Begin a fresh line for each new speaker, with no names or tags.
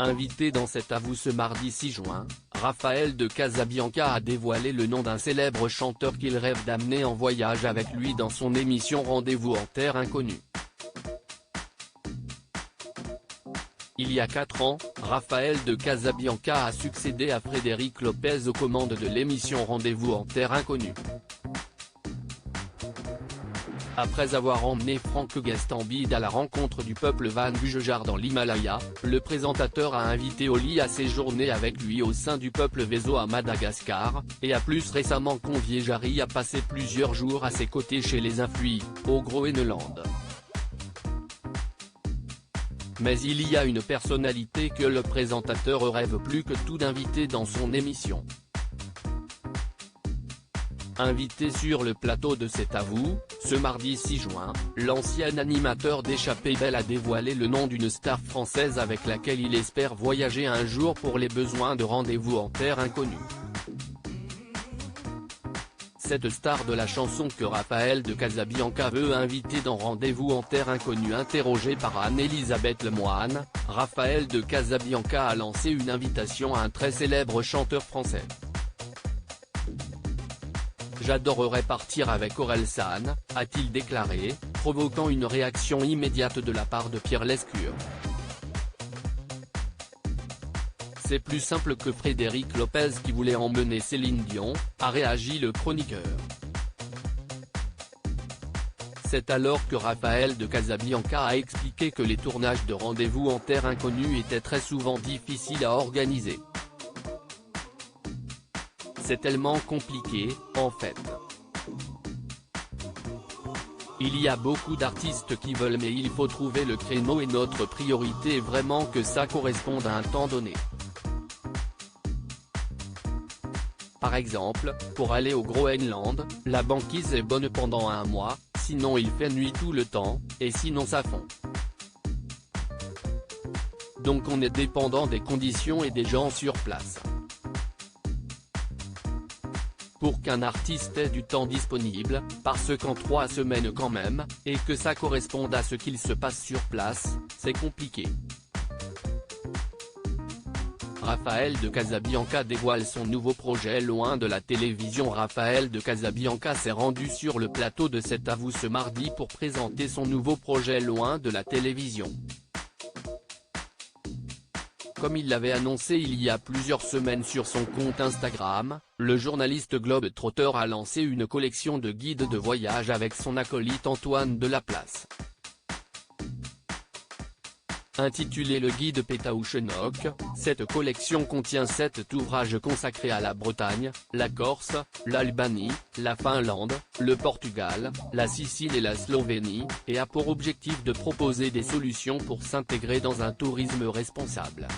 Invité dans cet Avoue ce mardi 6 juin, Raphaël de Casabianca a dévoilé le nom d'un célèbre chanteur qu'il rêve d'amener en voyage avec lui dans son émission Rendez-vous en Terre Inconnue. Il y a 4 ans, Raphaël de Casabianca a succédé à Frédéric Lopez aux commandes de l'émission Rendez-vous en Terre Inconnue. Après avoir emmené Franck Gastambide à la rencontre du peuple Van Bujejar dans l'Himalaya, le présentateur a invité Oli à séjourner avec lui au sein du peuple Vezo à Madagascar, et a plus récemment convié Jari à passer plusieurs jours à ses côtés chez les Influis, au Groenland. Mais il y a une personnalité que le présentateur rêve plus que tout d'inviter dans son émission. Invité sur le plateau de cet Avoue, ce mardi 6 juin, l'ancien animateur d'Échappée Belle a dévoilé le nom d'une star française avec laquelle il espère voyager un jour pour les besoins de Rendez-vous en Terre Inconnue. Cette star de la chanson que Raphaël de Casabianca veut inviter dans Rendez-vous en Terre Inconnue. Interrogé par Anne-Elisabeth Lemoine, Raphaël de Casabianca a lancé une invitation à un très célèbre chanteur français. J'adorerais partir avec Orelsan, a-t-il déclaré, provoquant une réaction immédiate de la part de Pierre Lescure. C'est plus simple que Frédéric Lopez qui voulait emmener Céline Dion, a réagi le chroniqueur. C'est alors que Raphaël de Casabianca a expliqué que les tournages de Rendez-vous en Terre Inconnue étaient très souvent difficiles à organiser. C'est tellement compliqué, en fait. Il y a beaucoup d'artistes qui veulent mais il faut trouver le créneau et notre priorité est vraiment que ça corresponde à un temps donné. Par exemple, pour aller au Groenland, la banquise est bonne pendant un mois, sinon il fait nuit tout le temps, et sinon ça fond. Donc on est dépendant des conditions et des gens sur place. Pour qu'un artiste ait du temps disponible, parce qu'en 3 semaines quand même, et que ça corresponde à ce qu'il se passe sur place, c'est compliqué. Raphaël de Casabianca dévoile son nouveau projet loin de la télévision. Raphaël de Casabianca s'est rendu sur le plateau de cet Avoue ce mardi pour présenter son nouveau projet loin de la télévision. Comme il l'avait annoncé il y a plusieurs semaines sur son compte Instagram, le journaliste globe-trotteur a lancé une collection de guides de voyage avec son acolyte Antoine Delaplace. Intitulé le guide Pétaouchenok, cette collection contient 7 ouvrages consacrés à la Bretagne, la Corse, l'Albanie, la Finlande, le Portugal, la Sicile et la Slovénie, et a pour objectif de proposer des solutions pour s'intégrer dans un tourisme responsable.